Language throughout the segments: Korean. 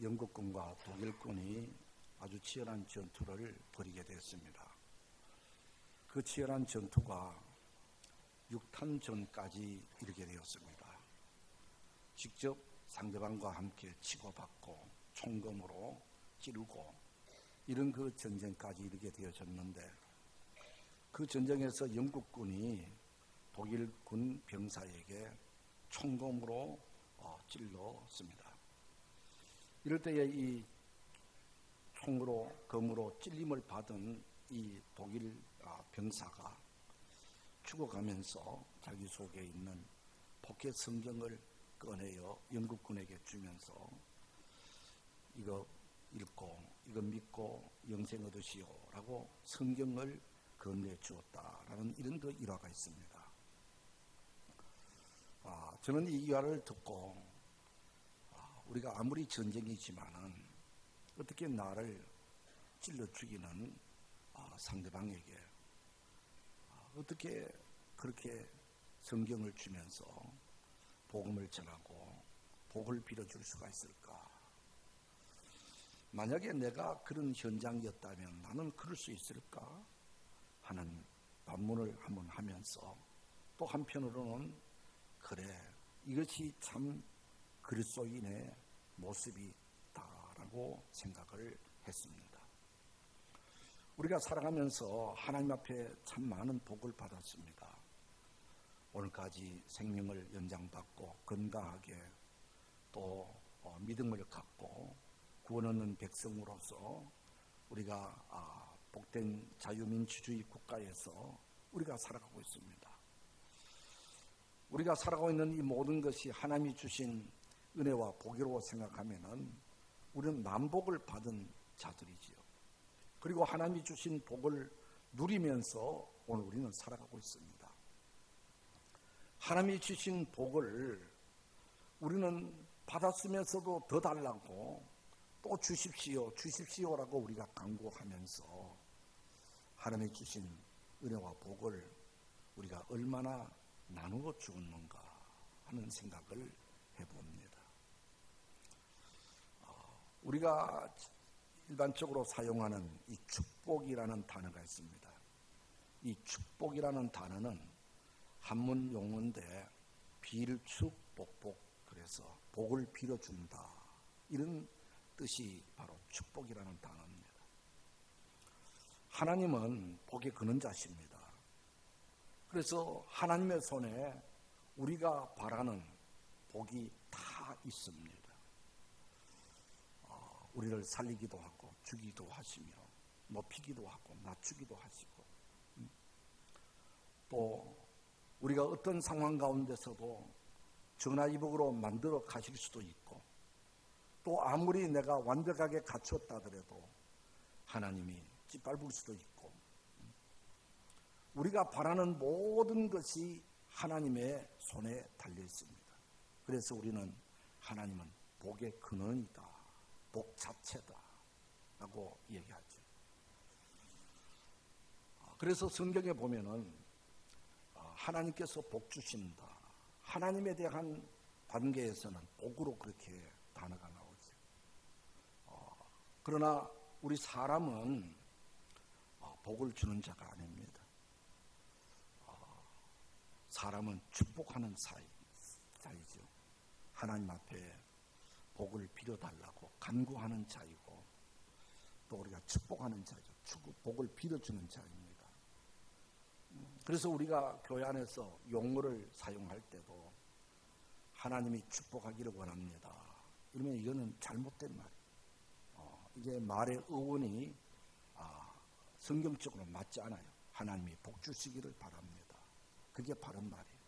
영국군과 독일군이 아주 치열한 전투를 벌이게 됐습니다. 그 치열한 전투가 6탄전까지 이르게 되었습니다. 직접 상대방과 함께 치고받고 총검으로 찌르고 이런 그 전쟁까지 이르게 되어졌는데, 그 전쟁에서 영국군이 독일군 병사에게 총검으로 찔렀습니다. 이럴 때에 이 총으로 검으로 찔림을 받은 이 독일 병사가 죽어가면서 자기 속에 있는 포켓 성경을 꺼내어 영국군에게 주면서 이거 읽고 이거 믿고 영생 얻으시오라고 성경을 건네주었다라는 이런 그 일화가 있습니다. 저는 이 일화를 듣고 우리가 아무리 전쟁이지만은 어떻게 나를 찔러 죽이는 상대방에게 어떻게 그렇게 성경을 주면서 복음을 전하고 복을 빌어줄 수가 있을까? 만약에 내가 그런 현장이었다면 나는 그럴 수 있을까? 하는 반문을 한번 하면서, 또 한편으로는 그래, 이것이 참 그리스도인의 모습이다라고 생각을 했습니다. 우리가 살아가면서 하나님 앞에 참 많은 복을 받았습니다. 오늘까지 생명을 연장받고 건강하게 또 믿음을 갖고 구원 얻는 백성으로서 우리가 복된 자유민주주의 국가에서 우리가 살아가고 있습니다. 우리가 살아가고 있는 이 모든 것이 하나님이 주신 은혜와 복이라고 생각하면은 우리는 만복을 받은 자들이지요. 그리고 하나님이 주신 복을 누리면서 오늘 우리는 살아가고 있습니다. 하나님이 주신 복을 우리는 받았으면서도 더 달라고 또 주십시오, 주십시오라고 우리가 간구하면서 하나님이 주신 은혜와 복을 우리가 얼마나 나누어 주었는가 하는 생각을 해봅니다. 우리가 일반적으로 사용하는 이 축복이라는 단어가 있습니다. 이 축복이라는 단어는 한문 용어인데 빌축복복, 그래서 복을 빌어준다, 이런 뜻이 바로 축복이라는 단어입니다. 하나님은 복의 근원자십니다. 그래서 하나님의 손에 우리가 바라는 복이 다 있습니다. 우리를 살리기도 하고 주기도 하시며 높이기도 하고 낮추기도 하시고, 또 우리가 어떤 상황 가운데서도 전화위복으로 만들어 가실 수도 있고, 또 아무리 내가 완벽하게 갖추었다 하더라도 하나님이 짓밟을 수도 있고, 우리가 바라는 모든 것이 하나님의 손에 달려 있습니다. 그래서 우리는 하나님은 복의 근원이다, 복 자체다 라고 얘기하죠. 그래서 성경에 보면은 하나님께서 복 주신다, 하나님에 대한 관계에서는 복으로 그렇게 단어가 나오죠. 그러나 우리 사람은 복을 주는 자가 아닙니다. 사람은 축복하는 자이죠. 하나님 앞에 복을 빌어달라고 간구하는 자이고, 또 우리가 축복하는 자죠. 복을 빌어주는 자입니다. 그래서 우리가 교회 안에서 용어를 사용할 때도 하나님이 축복하기를 원합니다, 이러면 이거는 잘못된 말이에요. 이게 말의 어원이 성경적으로 맞지 않아요. 하나님이 복 주시기를 바랍니다, 그게 바른 말이에요.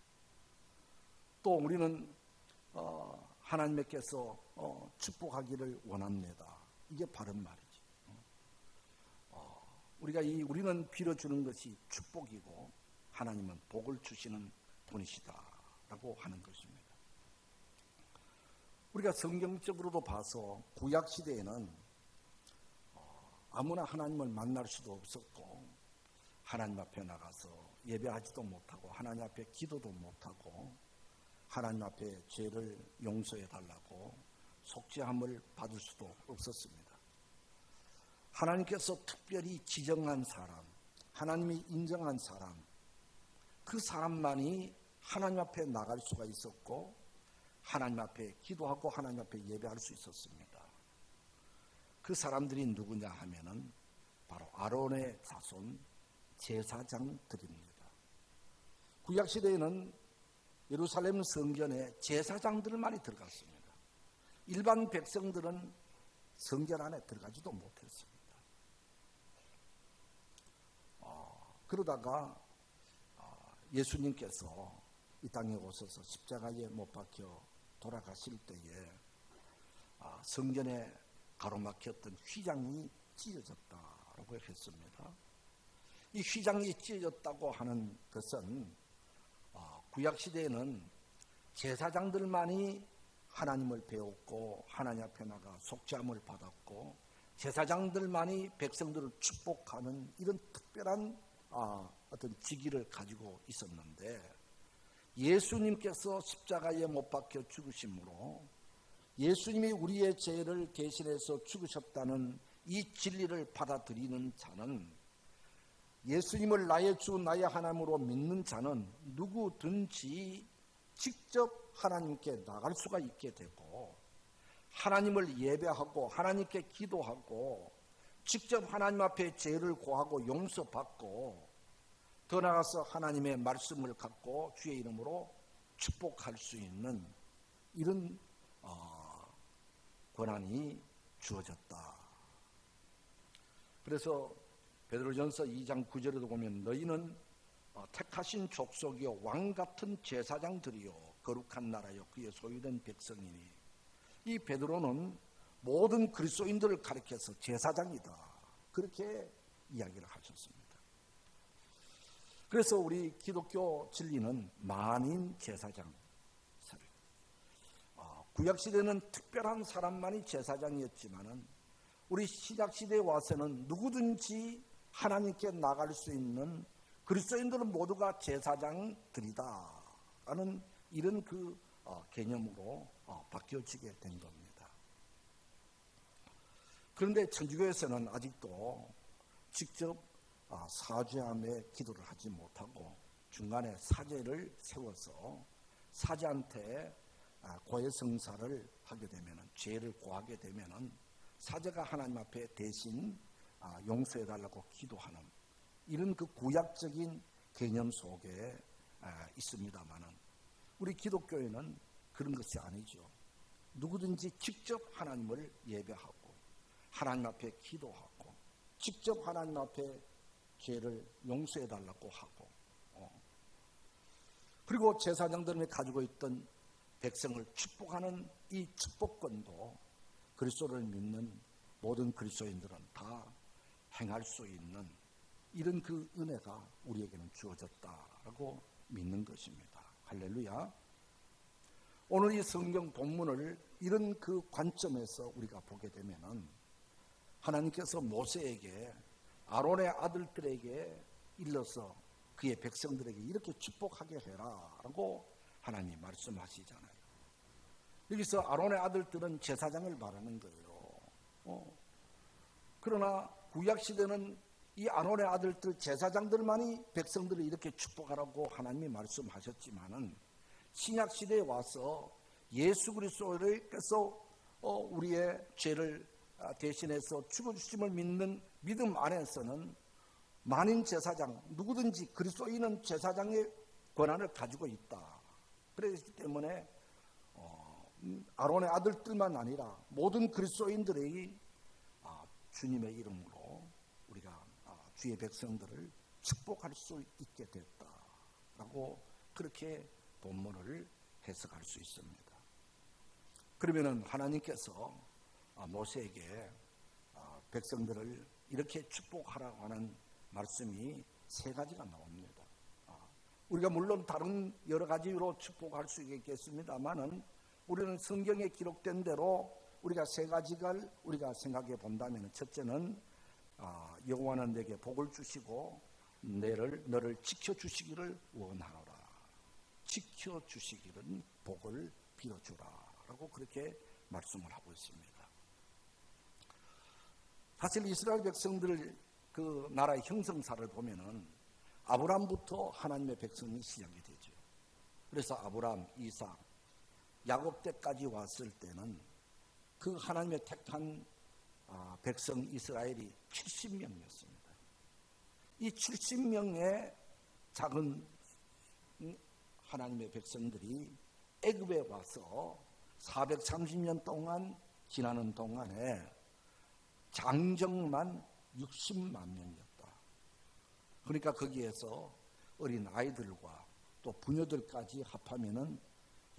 또 우리는 하나님께서 축복하기를 원합니다, 이게 바른 말이지. 우리는 빌어주는 것이 축복이고 하나님은 복을 주시는 분이시다라고 하는 것입니다. 우리가 성경적으로도 봐서 구약 시대에는 아무나 하나님을 만날 수도 없었고, 하나님 앞에 나가서 예배하지도 못하고 하나님 앞에 기도도 못하고 하나님 앞에 죄를 용서해 달라고 속죄함을 받을 수도 없었습니다. 하나님께서 특별히 지정한 사람, 하나님이 인정한 사람, 그 사람만이 하나님 앞에 나갈 수가 있었고 하나님 앞에 기도하고 하나님 앞에 예배할 수 있었습니다. 그 사람들이 누구냐 하면은 바로 아론의 자손 제사장들입니다. 구약시대에는 예루살렘 성전에 제사장들만이 들어갔습니다. 일반 백성들은 성전 안에 들어가지도 못했습니다. 그러다가 예수님께서 이 땅에 오셔서 십자가에 못 박혀 돌아가실 때에 성전에 가로막혔던 휘장이 찢어졌다라고 했습니다. 이 휘장이 찢어졌다고 하는 것은 구약시대에는 제사장들만이 하나님을 배웠고 하나님 앞에 나가 속죄함을 받았고 제사장들만이 백성들을 축복하는 이런 특별한 어떤 직위를 가지고 있었는데 예수님께서 십자가에 못 박혀 죽으심으로 예수님이 우리의 죄를 대신해서 죽으셨다는 이 진리를 받아들이는 자는 예수님을 나의 주 나의 하나님으로 믿는 자는 누구든지 직접 하나님께 나갈 수가 있게 되고 하나님을 예배하고 하나님께 기도하고 직접 하나님 앞에 죄를 고하고 용서받고 더 나아가서 하나님의 말씀을 갖고 주의 이름으로 축복할 수 있는 이런 권한이 주어졌다. 그래서 베드로전서 2장 9절에도 보면 너희는 택하신 족속이요 왕같은 제사장들이요 거룩한 나라요 그의 소유된 백성이니 이 베드로는 모든 그리스도인들을 가리켜서 제사장이다. 그렇게 이야기를 하셨습니다. 그래서 우리 기독교 진리는 만인 제사장. 구약시대는 특별한 사람만이 제사장이었지만은 우리 신약시대에 와서는 누구든지 하나님께 나갈 수 있는 그리스도인들은 모두가 제사장들이다 라는 이런 그 개념으로 바뀌어지게 된 겁니다. 그런데 천주교에서는 아직도 직접 사죄함의 기도를 하지 못하고 중간에 사제를 세워서 사제한테 고해성사를 하게 되면은 죄를 고하게 되면은 사제가 하나님 앞에 대신 용서해 달라고 기도하는 이런 그 구약적인 개념 속에 있습니다만은 우리 기독교에는 그런 것이 아니죠. 누구든지 직접 하나님을 예배하고 하나님 앞에 기도하고 직접 하나님 앞에 죄를 용서해 달라고 하고 그리고 제사장들이 가지고 있던 백성을 축복하는 이 축복권도 그리스도를 믿는 모든 그리스도인들은 다 행할 수 있는 이런 그 은혜가 우리에게는 주어졌다라고 믿는 것입니다. 할렐루야. 오늘 이 성경 본문을 이런 그 관점에서 우리가 보게 되면은 하나님께서 모세에게 아론의 아들들에게 일러서 그의 백성들에게 이렇게 축복하게 해라라고 하나님이 말씀하시잖아요. 여기서 아론의 아들들은 제사장을 말하는 거예요. 그러나 구약시대는 이 아론의 아들들 제사장들만이 백성들을 이렇게 축복하라고 하나님이 말씀하셨지만은 신약시대에 와서 예수 그리스도께서 우리의 죄를 대신해서 죽어주심을 믿는 믿음 안에서는 만인 제사장 누구든지 그리스도인은 제사장의 권한을 가지고 있다. 그렇기 때문에 아론의 아들들만 아니라 모든 그리스도인들이 주님의 이름으로 우리가 주의 백성들을 축복할 수 있게 됐다라고 그렇게 본문을 해석할 수 있습니다. 그러면은 하나님께서 모세에게 백성들을 이렇게 축복하라고 하는 말씀이 세 가지가 나옵니다. 우리가 물론 다른 여러 가지로 축복할 수 있겠습니다만은 우리는 성경에 기록된 대로 우리가 세 가지를 우리가 생각해 본다면 첫째는 여호와는 내게 복을 주시고 너를 지켜주시기를 원하노라. 지켜주시기를 복을 빌어주라 라고 그렇게 말씀을 하고 있습니다. 사실 이스라엘 백성들 그 나라의 형성사를 보면은 아브라함부터 하나님의 백성이 시작이 되죠. 그래서 아브라함, 이삭, 야곱 때까지 왔을 때는 그 하나님의 택한 백성 이스라엘이 70명이었습니다. 이 70명의 작은 하나님의 백성들이 애굽에 와서 430년 동안 지나는 동안에 장정만 60만 명이었다. 그러니까 거기에서 어린 아이들과 또 부녀들까지 합하면은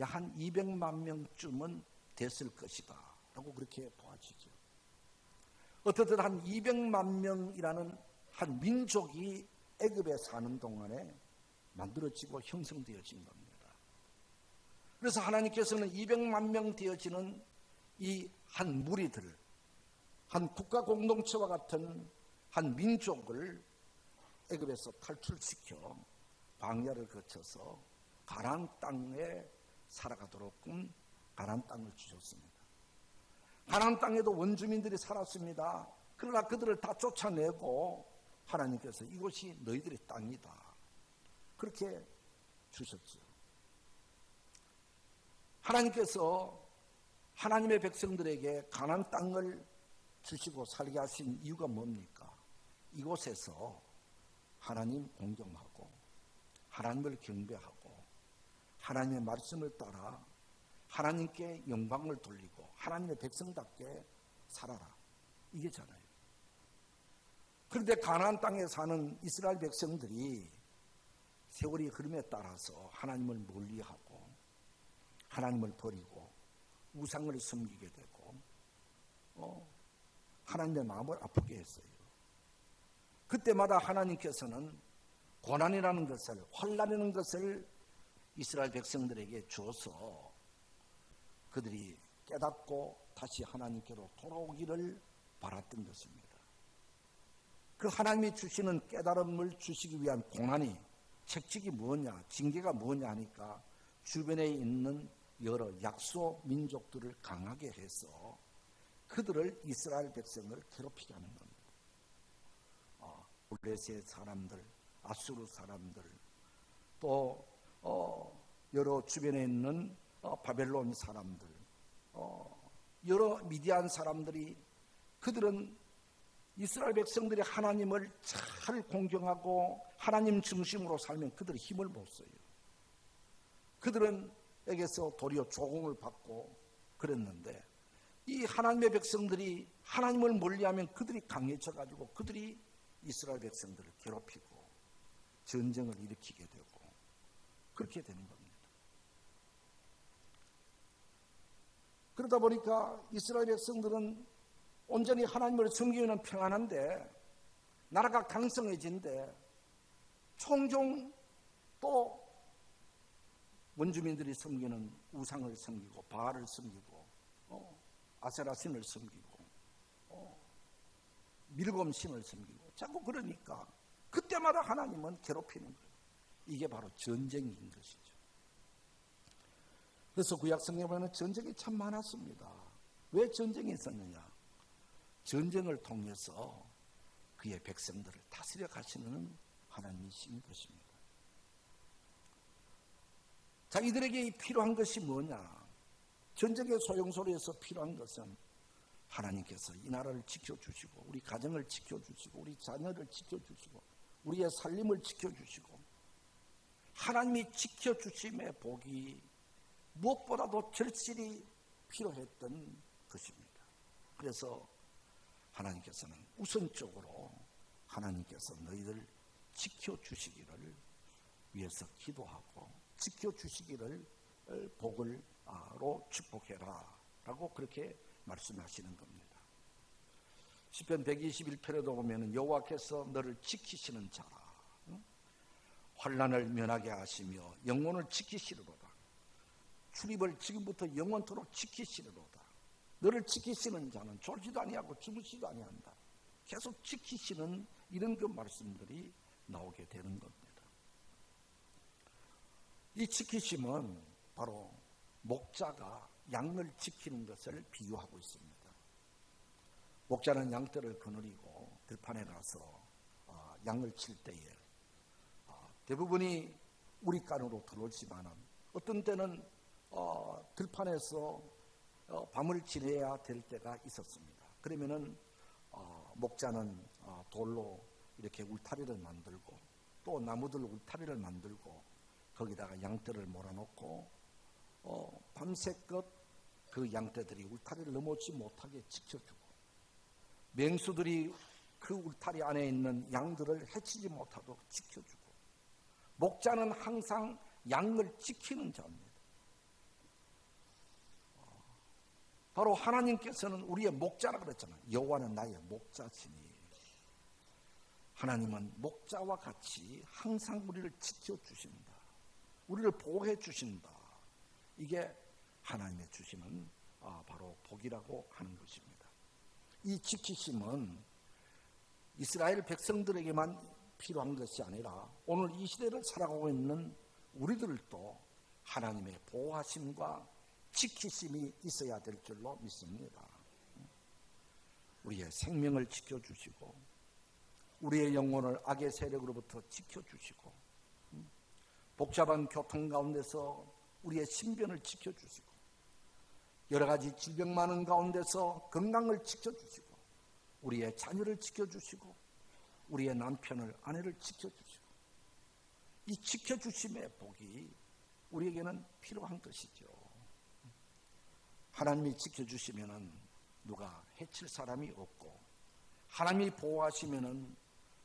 약 한 200만 명쯤은 됐을 것이다 라고 그렇게 보아지죠. 어떻든 한 200만 명이라는 한 민족이 애굽에 사는 동안에 만들어지고 형성되어진 겁니다. 그래서 하나님께서는 200만 명 되어지는 이 한 무리들, 한 국가 공동체와 같은 한 민족을 애굽에서 탈출시켜 광야를 거쳐서 가나안 땅에 살아가도록끔 가나안 땅을 주셨습니다. 가나안 땅에도 원주민들이 살았습니다. 그러나 그들을 다 쫓아내고 하나님께서 이곳이 너희들의 땅이다 그렇게 주셨죠. 하나님께서 하나님의 백성들에게 가나안 땅을 주시고 살게 하신 이유가 뭡니까? 이곳에서 하나님 공경하고 하나님을 경배하고 하나님의 말씀을 따라 하나님께 영광을 돌리고 하나님의 백성답게 살아라 이게잖아요. 그런데 가나안 땅에 사는 이스라엘 백성들이 세월이 흐름에 따라서 하나님을 멀리하고 하나님을 버리고 우상을 섬기게 되고 하나님의 마음을 아프게 했어요. 그때마다 하나님께서는 고난이라는 것을, 환난이라는 것을 이스라엘 백성들에게 줘서 그들이 깨닫고 다시 하나님께로 돌아오기를 바랐던 것입니다. 그 하나님이 주시는 깨달음을 주시기 위한 고난이, 책칙이 뭐냐, 징계가 뭐냐 하니까 주변에 있는 여러 약소 민족들을 강하게 해서 그들을 이스라엘 백성을 괴롭히게 하는 겁니다. 블레셋 사람들, 아수르 사람들, 또 여러 주변에 있는 바벨론 사람들, 여러 미디안 사람들이 그들은 이스라엘 백성들이 하나님을 잘 공경하고 하나님 중심으로 살면 그들이 힘을 못 써요. 그들은 에게서 도리어 조공을 받고 그랬는데 이 하나님의 백성들이 하나님을 멀리하면 그들이 강해져 가지고 그들이 이스라엘 백성들을 괴롭히고 전쟁을 일으키게 되고 그렇게 되는 겁니다. 그러다 보니까 이스라엘 백성들은 온전히 하나님을 섬기면 평안한데 나라가 강성해진데 종종 또 원주민들이 섬기는 우상을 섬기고 바알을 섬기고 아세라신을 섬기고 밀곰신을 섬기고 자꾸 그러니까 그때마다 하나님은 괴롭히는 거예요. 이게 바로 전쟁인 것이죠. 그래서 구약성경에 보면 전쟁이 참 많았습니다. 왜 전쟁이 있었느냐? 전쟁을 통해서 그의 백성들을 다스려 가시는 하나님이신 것입니다. 자, 이들에게 필요한 것이 뭐냐? 전쟁의 소용돌이에서 필요한 것은 하나님께서 이 나라를 지켜주시고 우리 가정을 지켜주시고 우리 자녀를 지켜주시고 우리의 살림을 지켜주시고 하나님이 지켜주심의 복이 무엇보다도 절실히 필요했던 것입니다. 그래서 하나님께서는 우선적으로 하나님께서 너희들 지켜주시기를 위해서 기도하고 지켜주시기를 복을로 축복해라 라고 그렇게 말씀하시는 겁니다. 시편 121편에도 보면 여호와께서 너를 지키시는 자라, 환난을 면하게 하시며 영혼을 지키시리로다. 출입을 지금부터 영원토록 지키시리로다. 너를 지키시는 자는 졸지도 아니하고 주무시도 아니한다. 계속 지키시는 이런 그 말씀들이 나오게 되는 겁니다. 이 지키심은 바로 목자가 양을 지키는 것을 비유하고 있습니다. 목자는 양떼를 거느리고 들판에 가서 양을 칠 때에 대부분이 우리간으로 들어오지만 어떤 때는 들판에서 밤을 지내야 될 때가 있었습니다. 그러면은 목자는 돌로 이렇게 울타리를 만들고 또 나무들 울타리를 만들고 거기다가 양떼를 몰아놓고 밤새껏 그 양떼들이 울타리를 넘어오지 못하게 지켜주고 맹수들이 그 울타리 안에 있는 양들을 해치지 못하도록 지켜주고 목자는 항상 양을 지키는 자입니다. 바로 하나님께서는 우리의 목자라 그랬잖아요. 여호와는 나의 목자시니. 하나님은 목자와 같이 항상 우리를 지켜주신다. 우리를 보호해 주신다. 이게 하나님의 주시는 바로 복이라고 하는 것입니다. 이 지키심은 이스라엘 백성들에게만 필요한 것이 아니라 오늘 이 시대를 살아가고 있는 우리들도 하나님의 보호하심과 지키심이 있어야 될 줄로 믿습니다. 우리의 생명을 지켜주시고 우리의 영혼을 악의 세력으로부터 지켜주시고 복잡한 교통 가운데서 우리의 신변을 지켜주시고 여러 가지 질병 많은 가운데서 건강을 지켜주시고 우리의 자녀를 지켜주시고 우리의 남편을 아내를 지켜주시고 이 지켜주심의 복이 우리에게는 필요한 것이죠. 하나님이 지켜주시면은 누가 해칠 사람이 없고 하나님이 보호하시면은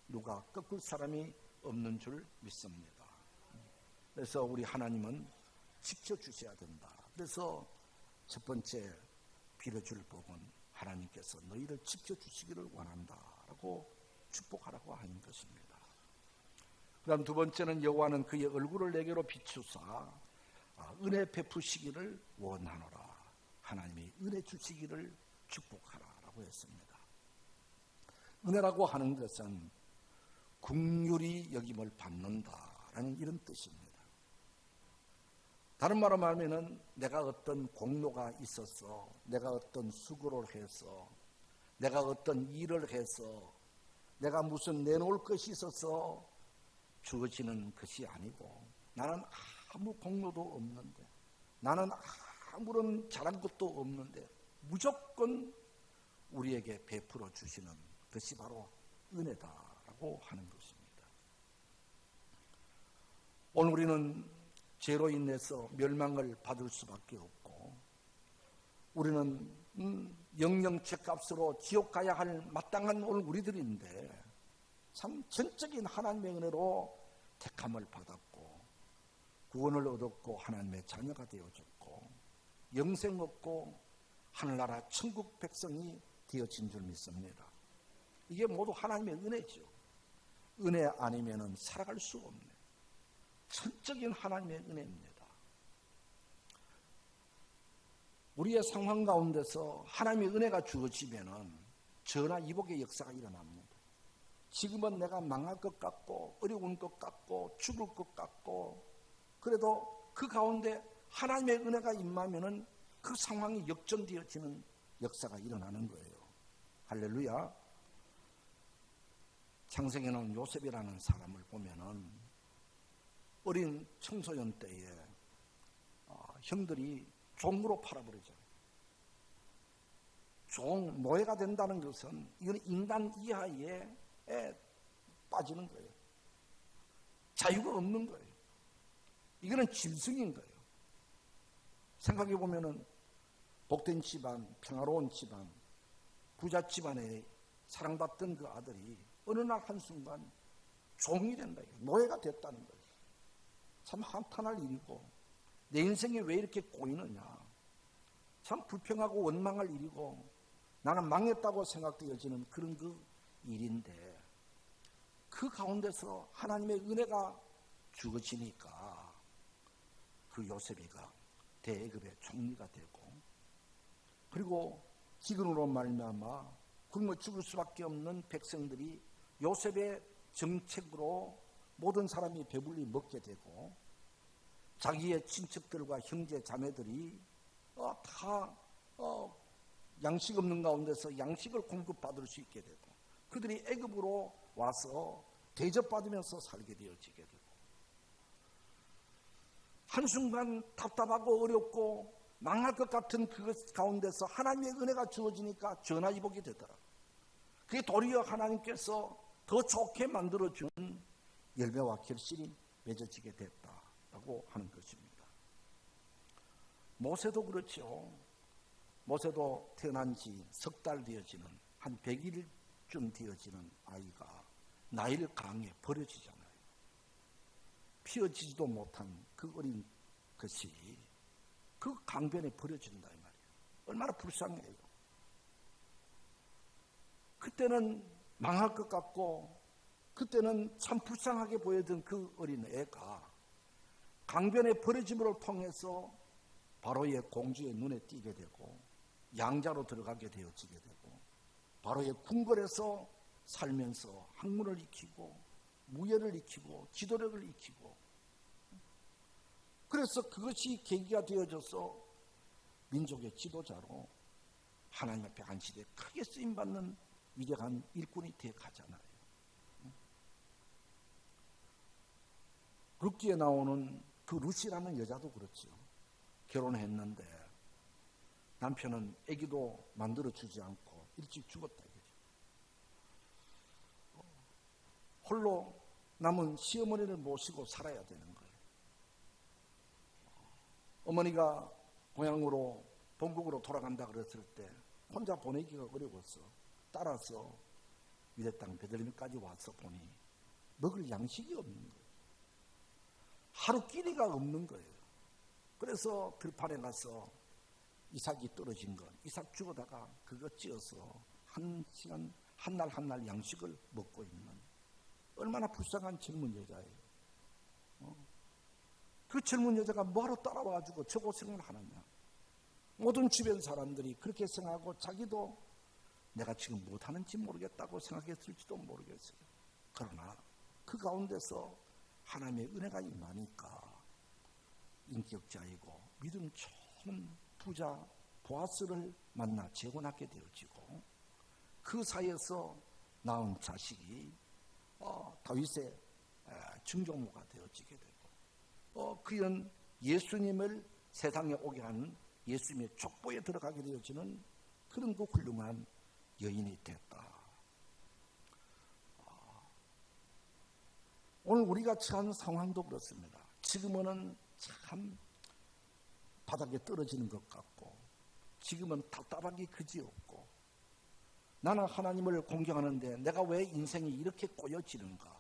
누가 꺾을 사람이 없는 줄 믿습니다. 그래서 우리 하나님은 지켜주셔야 된다. 그래서 첫 번째 빌어줄 복은 하나님께서 너희를 지켜주시기를 원한다라고 축복하라고 하는 것입니다. 그 다음 두 번째는 여호와는 그의 얼굴을 내게로 비추사 은혜 베푸시기를 원하노라. 하나님이 은혜 주시기를 축복하라라고 했습니다. 은혜라고 하는 것은 긍휼히 여김을 받는다라는 이런 뜻입니다. 다른 말로 말하면 내가 어떤 공로가 있어서 내가 어떤 수고를 해서 내가 어떤 일을 해서 내가 무슨 내놓을 것이 있어서 주어지는 것이 아니고 나는 아무 공로도 없는데 나는 아무런 잘한 것도 없는데 무조건 우리에게 베풀어 주시는 것이 바로 은혜다라고 하는 것입니다. 오늘 우리는 죄로 인해서 멸망을 받을 수밖에 없고 우리는 영영 죄값으로 지옥 가야 할 마땅한 오늘 우리들인데 참 전적인 하나님의 은혜로 택함을 받았고 구원을 얻었고 하나님의 자녀가 되어졌고 영생 얻고 하늘나라 천국 백성이 되어진 줄 믿습니다. 이게 모두 하나님의 은혜죠. 은혜 아니면은 살아갈 수 없네. 전적인 하나님의 은혜입니다. 우리의 상황 가운데서 하나님의 은혜가 주어지면은 전화 이복의 역사가 일어납니다. 지금은 내가 망할 것 같고 어려운 것 같고 죽을 것 같고 그래도 그 가운데 하나님의 은혜가 임하면은 그 상황이 역전되어지는 역사가 일어나는 거예요. 할렐루야. 창세기에 나온 요셉이라는 사람을 보면은 어린 청소년 때에 형들이 종으로 팔아버리잖아요. 종, 노예가 된다는 것은 이건 인간 이하에 빠지는 거예요. 자유가 없는 거예요. 이거는 짐승인 거예요. 생각해 보면은 복된 집안, 평화로운 집안, 부자 집안에 사랑받던 그 아들이 어느 날 한순간 종이 된다. 노예가 됐다는 거예요. 참 한탄할 일이고 내 인생이 왜 이렇게 꼬이느냐. 참 불평하고 원망할 일이고 나는 망했다고 생각되어지는 그런 그 일인데 그 가운데서 하나님의 은혜가 주어지니까 그 요셉이가 대애굽의 총리가 되고 그리고 기근으로 말미암아 굶어 죽을 수밖에 없는 백성들이 요셉의 정책으로 모든 사람이 배불리 먹게 되고 자기의 친척들과 형제 자매들이 다 양식 없는 가운데서 양식을 공급받을 수 있게 되고, 그들이 애굽으로 와서 대접받으면서 살게 되어지게 되고, 한순간 답답하고 어렵고 망할 것 같은 그 가운데서 하나님의 은혜가 주어지니까 전화위복이 되더라. 그게 도리어 하나님께서 더 좋게 만들어준 열매와 결실이 맺어지게 됐다라고 하는 것입니다. 모세도 그렇죠. 모세도 태어난 지 석 달 되어지는, 한 100일쯤 되어지는 아이가 나일 강에 버려지잖아요. 피어지지도 못한 그 어린 것이 그 강변에 버려진다 이 말이에요. 얼마나 불쌍해요. 그때는 망할 것 같고, 그때는 참 불쌍하게 보이던 그 어린 애가 강변에 버려짐으로 통해서 바로의 공주의 눈에 띄게 되고, 양자로 들어가게 되어지게 되고, 바로의 궁궐에서 살면서 학문을 익히고 무예를 익히고 지도력을 익히고, 그래서 그것이 계기가 되어져서 민족의 지도자로 하나님 앞에 안시대 크게 쓰임받는 위대한 일꾼이 되어 가잖아요. 룻기에 나오는 그 룻이라는 여자도 그렇죠. 결혼했는데 남편은 아기도 만들어주지 않고 일찍 죽었다 이거죠. 홀로 남은 시어머니를 모시고 살아야 되는 거예요. 어머니가 고향으로 본국으로 돌아간다 그랬을 때 혼자 보내기가 어려웠어. 따라서 유대 땅 베들레헴까지 와서 보니 먹을 양식이 없는 거예요. 하루 끼니가 없는 거예요. 그래서 들판에 가서 이삭이 떨어진 것, 이삭 죽어다가 그거 찧어서 한 시간 한 날 한 날 양식을 먹고 있는 얼마나 불쌍한 젊은 여자예요. 그 젊은 여자가 뭐하러 따라와가지고 저 고생을 하느냐. 모든 주변 사람들이 그렇게 생각하고 자기도 내가 지금 못하는지 모르겠다고 생각했을지도 모르겠어요. 그러나 그 가운데서 하나님의 은혜가 임하니까 인격자이고 믿음 좋은 부자 보아스를 만나 재혼하게 되어지고, 그 사이에서 낳은 자식이 다윗의 증조모가 되어지게 되고, 그런 예수님을 세상에 오게 하는 예수님의 족보에 들어가게 되어지는 그런 그 훌륭한 여인이 됐다. 오늘 우리가 처한 상황도 그렇습니다. 지금은 참 바닥에 떨어지는 것 같고, 지금은 답답하기 그지없고, 나는 하나님을 공경하는데 내가 왜 인생이 이렇게 꼬여지는가.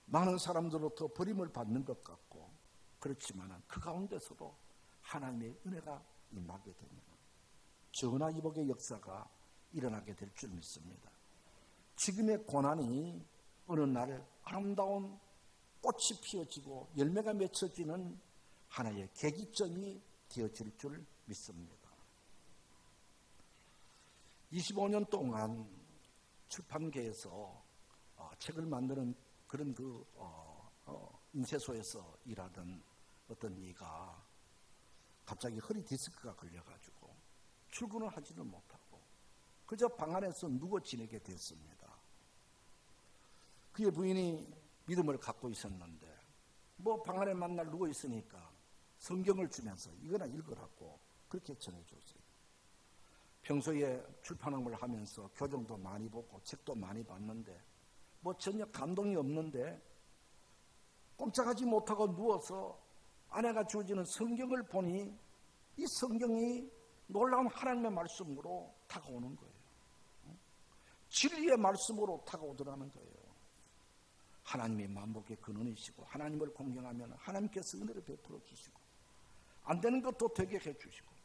많은 사람들로부터 버림을 받는 것 같고, 그렇지만 그 가운데서도 하나님의 은혜가 임하게 되면 전화위복의 역사가 일어나게 될 줄 믿습니다. 지금의 고난이 어느 날 아름다운 꽃이 피어지고 열매가 맺혀지는 하나의 계기점이 되어질 줄 믿습니다. 25년 동안 출판계에서 책을 만드는 그런 인쇄소에서 일하던 어떤 이가 갑자기 허리 디스크가 걸려가지고 출근을 하지는 못하고 그저 방 안에서 누워 지내게 됐습니다. 그의 부인이 믿음을 갖고 있었는데 뭐 방 안에 만날 누워 있으니까 성경을 주면서 이거나 읽으라고 그렇게 전해줬어요. 평소에 출판업을 하면서 교정도 많이 보고 책도 많이 봤는데 뭐 전혀 감동이 없는데 꼼짝하지 못하고 누워서 아내가 주어지는 성경을 보니 이 성경이 놀라운 하나님의 말씀으로 다가오는 거예요. 진리의 말씀으로 다가오더라는 거예요. 하나님의 만복의 근원이시고 하나님을 공경하면 하나님께서 은혜를 베풀어 주시고 안 되는 것도 되게 해주시고,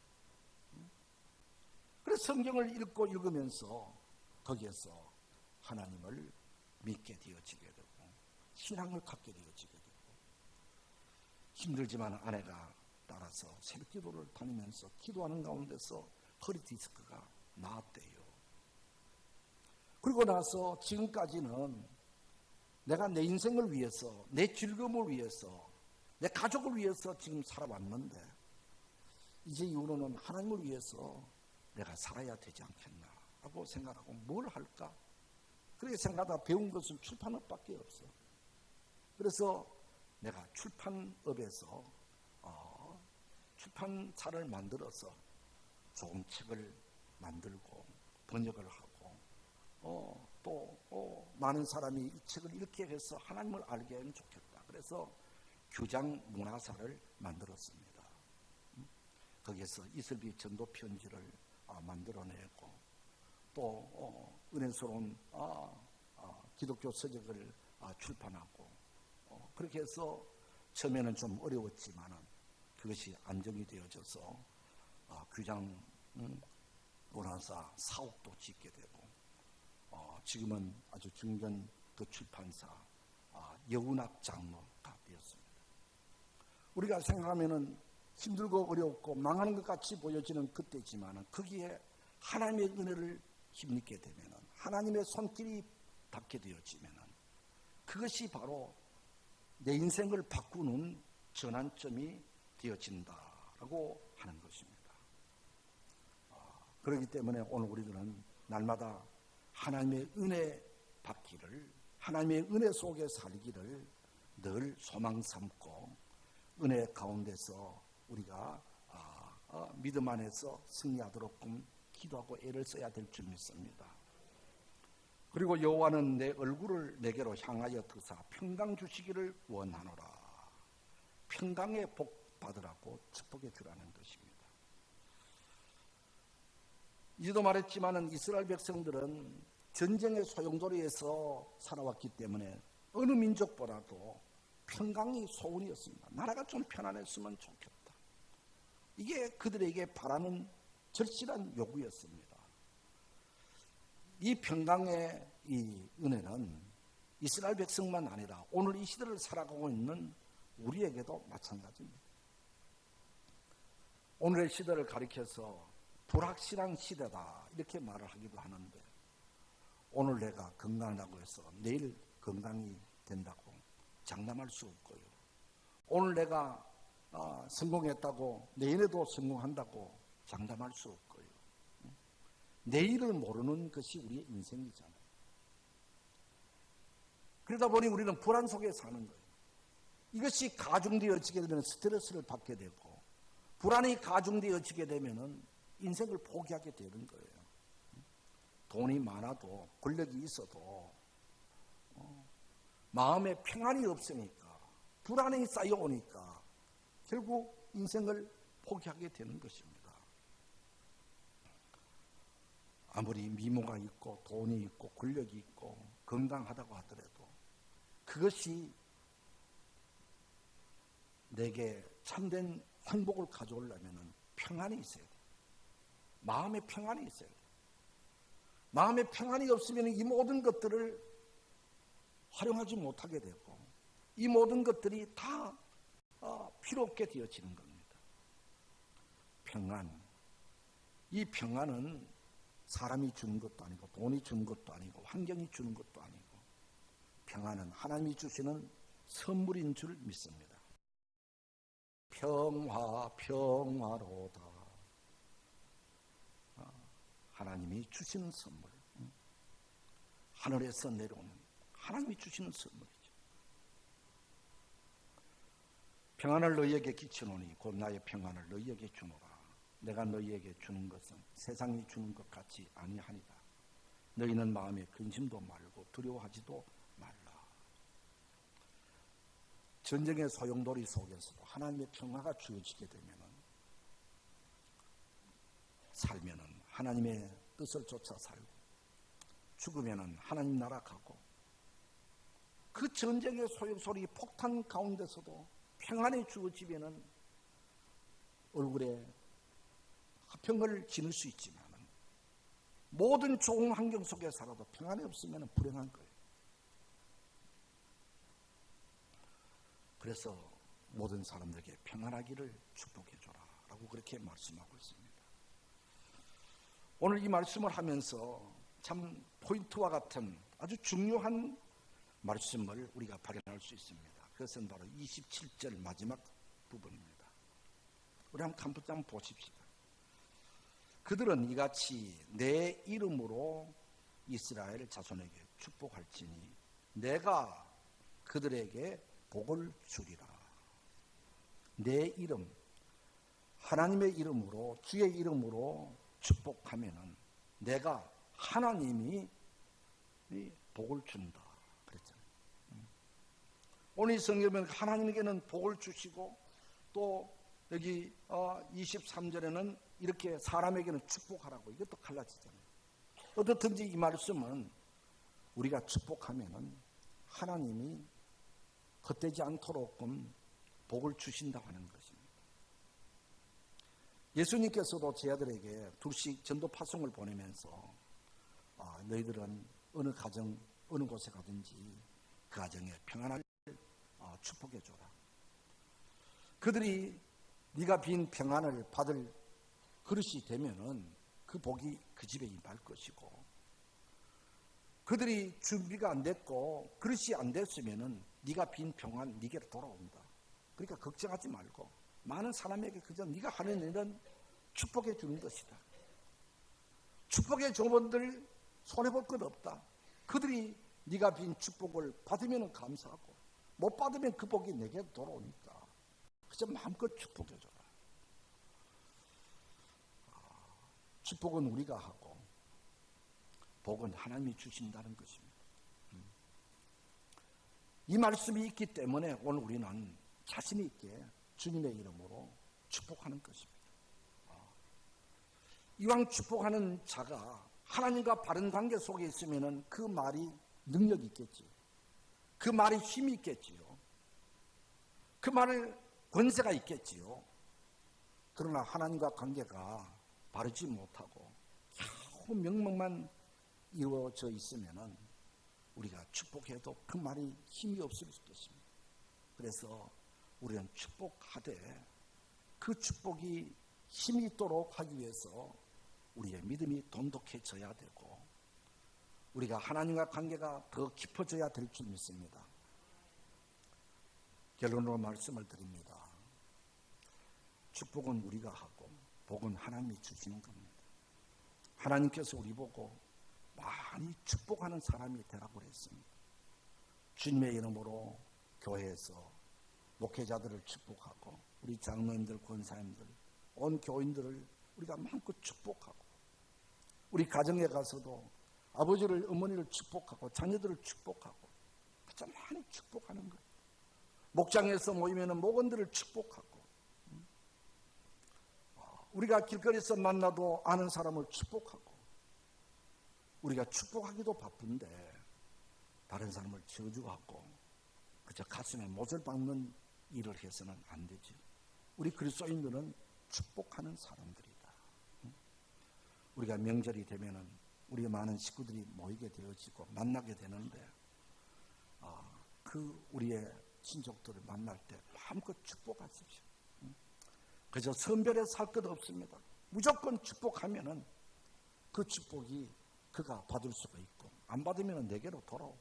그래서 성경을 읽고 읽으면서 거기에서 하나님을 믿게 되어지게 되고 신앙을 갖게 되어지게 되고, 힘들지만 아내가 따라서 새벽 기도를 다니면서 기도하는 가운데서 허리 디스크가 나았대요. 그리고 나서 지금까지는 내가 내 인생을 위해서, 내 즐거움을 위해서, 내 가족을 위해서 지금 살아왔는데 이제 이후로는 하나님을 위해서 내가 살아야 되지 않겠나 하고 생각하고 뭘 할까? 그렇게 생각하다 배운 것은 출판업밖에 없어. 그래서 내가 출판업에서 출판사를 만들어서 좋은 책을 만들고 번역을 하고 또 많은 사람이 이 책을 읽게 해서 하나님을 알게 하면 좋겠다. 그래서 규장 문화사를 만들었습니다. 거기에서 이슬비 전도 편지를 만들어내고 또 은혜스러운 기독교 서적을 출판하고 그렇게 해서 처음에는 좀 어려웠지만은 그것이 안정이 되어져서 규장 문화사 사옥도 짓게 되고 지금은 아주 중견 그 출판사 여운학 장로가 되었습니다. 우리가 생각하면은 힘들고 어렵고 망하는 것 같이 보여지는 그때지만은 거기에 하나님의 은혜를 힘입게 되면은 하나님의 손길이 닿게 되어지면은 그것이 바로 내 인생을 바꾸는 전환점이 되어진다라고 하는 것입니다. 그렇기 때문에 오늘 우리들은 날마다 하나님의 은혜 받기를, 하나님의 은혜 속에 살기를 늘 소망 삼고 은혜 가운데서 우리가 믿음 안에서 승리하도록 기도하고 애를 써야 될 줄 믿습니다. 그리고 여호와는 내 얼굴을 내게로 향하여 드사 평강 주시기를 원하노라. 평강의 복 받으라고 축복해 주라는 것입니다. 이제도 말했지만은 이스라엘 백성들은 전쟁의 소용돌이에서 살아왔기 때문에 어느 민족보다도 평강이 소원이었습니다. 나라가 좀 편안했으면 좋겠다. 이게 그들에게 바라는 절실한 요구였습니다. 이 평강의 이 은혜는 이스라엘 백성만 아니라 오늘 이 시대를 살아가고 있는 우리에게도 마찬가지입니다. 오늘의 시대를 가리켜서 불확실한 시대다 이렇게 말을 하기도 하는데 오늘 내가 건강하다고 해서 내일 건강이 된다고 장담할 수 없고요. 오늘 내가 성공했다고 내일에도 성공한다고 장담할 수 없고요. 내일을 모르는 것이 우리의 인생이잖아요. 그러다 보니 우리는 불안 속에 사는 거예요. 이것이 가중되어지게 되면 스트레스를 받게 되고 불안이 가중되어지게 되면 인생을 포기하게 되는 거예요. 돈이 많아도 권력이 있어도 마음에 평안이 없으니까 불안이 쌓여오니까 결국 인생을 포기하게 되는 것입니다. 아무리 미모가 있고 돈이 있고 권력이 있고 건강하다고 하더라도 그것이 내게 참된 행복을 가져오려면 평안이 있어야 돼요. 마음의 평안이 있어야 돼요. 마음의 평안이 없으면 이 모든 것들을 활용하지 못하게 되고 이 모든 것들이 다 필요 없게 되어지는 겁니다. 평안. 이 평안은 사람이 주는 것도 아니고 돈이 주는 것도 아니고 환경이 주는 것도 아니고 평안은 하나님이 주시는 선물인 줄 믿습니다. 평화로다. 하나님이 주시는 선물. 하늘에서 내려오는 하나님이 주시는 선물이죠. 평안을 너희에게 끼치노니 곧 나의 평안을 너희에게 주노라. 내가 너희에게 주는 것은 세상이 주는 것 같이 아니하니라. 너희는 마음에 근심도 말고 두려워하지도 말라. 전쟁의 소용돌이 속에서도 하나님의 평화가 주어지게 되면은 살면은 하나님의 뜻을 쫓아 살고 죽으면은 하나님 나라 가고 그 전쟁의 소용돌이 폭탄 가운데서도 평안이 주어지면은 얼굴에 화평을 지닐 수 있지만 모든 좋은 환경 속에 살아도 평안이 없으면 불행한 거예요. 그래서 모든 사람들에게 평안하기를 축복해 줘라 라고 그렇게 말씀하고 있습니다. 오늘 이 말씀을 하면서 참 포인트와 같은 아주 중요한 말씀을 우리가 발견할 수 있습니다. 그것은 바로 27절 마지막 부분입니다. 우리 한번 보십시다. 그들은 이같이 내 이름으로 이스라엘 자손에게 축복할지니 내가 그들에게 복을 주리라. 내 이름, 하나님의 이름으로, 주의 이름으로 축복하면은 내가 하나님이 복을 준다 그랬잖아요. 오늘 성경에는 하나님에게는 복을 주시고 또 여기 23절에는 이렇게 사람에게는 축복하라고 이것도 갈라지잖아요. 어떻든지 이 말씀은 우리가 축복하면은 하나님이 헛되지 않도록끔 복을 주신다고 하는 것입니다. 예수님께서도 제 아들에게 둘씩 전도 파송을 보내면서 너희들은 어느 가정, 어느 곳에 가든지 그 가정에 평안을 축복해 줘라. 그들이 네가 빈 평안을 받을 그릇이 되면은 그 복이 그 집에 임할 것이고, 그들이 준비가 안 됐고 그릇이 안 됐으면은 네가 빈 평안 네게로 돌아온다. 그러니까 걱정하지 말고 많은 사람에게 그저 네가 하는 일은 축복해 주는 것이다. 축복의 조문들 손해볼 것 없다. 그들이 네가 빈 축복을 받으면 감사하고 못 받으면 그 복이 내게 돌아오니까 그저 마음껏 축복해 줘라. 축복은 우리가 하고 복은 하나님이 주신다는 것입니다. 이 말씀이 있기 때문에 오늘 우리는 자신 있게 주님의 이름으로 축복하는 것입니다. 이왕 축복하는 자가 하나님과 바른 관계 속에 있으면 그 말이 능력이 있겠지요. 그 말이 힘이 있겠지요. 그 말을 권세가 있겠지요. 그러나 하나님과 관계가 바르지 못하고 겨우 명목만 이루어져 있으면 우리가 축복해도 그 말이 힘이 없을 수도 있습니다. 그래서 우리는 축복하되 그 축복이 힘이 있도록 하기 위해서 우리의 믿음이 돈독해져야 되고 우리가 하나님과 관계가 더 깊어져야 될 줄 믿습니다. 결론으로 말씀을 드립니다. 축복은 우리가 하고 복은 하나님이 주시는 겁니다. 하나님께서 우리 보고 많이 축복하는 사람이 되라고 그랬습니다. 주님의 이름으로 교회에서 목회자들을 축복하고 우리 장로님들, 권사님들, 온 교인들을 우리가 마음껏 축복하고 우리 가정에 가서도 아버지를, 어머니를 축복하고 자녀들을 축복하고 그저 많이 축복하는 거예요. 목장에서 모이면 목원들을 축복하고 우리가 길거리에서 만나도 아는 사람을 축복하고 우리가 축복하기도 바쁜데 다른 사람을 저주하고 그저 가슴에 못을 박는 일을 해서는 안 되죠. 우리 그리스도인들은 축복하는 사람들이다. 우리가 명절이 되면은 우리 많은 식구들이 모이게 되어지고 만나게 되는데 그 우리의 친족들을 만날 때 마음껏 축복하십시오. 그저 선별해 살 것 없습니다. 무조건 축복하면은 그 축복이 그가 받을 수가 있고 안 받으면 내게로 돌아오고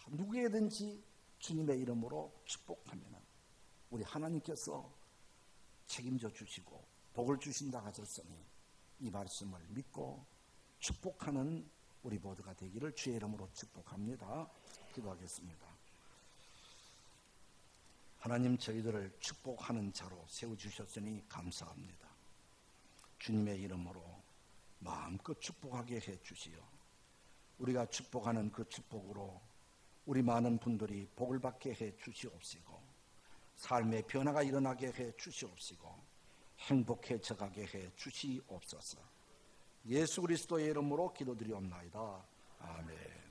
누구에든지 주님의 이름으로 축복하면은 우리 하나님께서 책임져 주시고 복을 주신다 하셨으니 이 말씀을 믿고 축복하는 우리 모두가 되기를 주의 이름으로 축복합니다. 기도하겠습니다. 하나님, 저희들을 축복하는 자로 세워주셨으니 감사합니다. 주님의 이름으로 마음껏 축복하게 해주시오. 우리가 축복하는 그 축복으로 우리 많은 분들이 복을 받게 해주시옵시고 삶의 변화가 일어나게 해주시옵시고 행복해져 가게 해주시옵소서. 예수 그리스도의 이름으로 기도드리옵나이다. 아멘.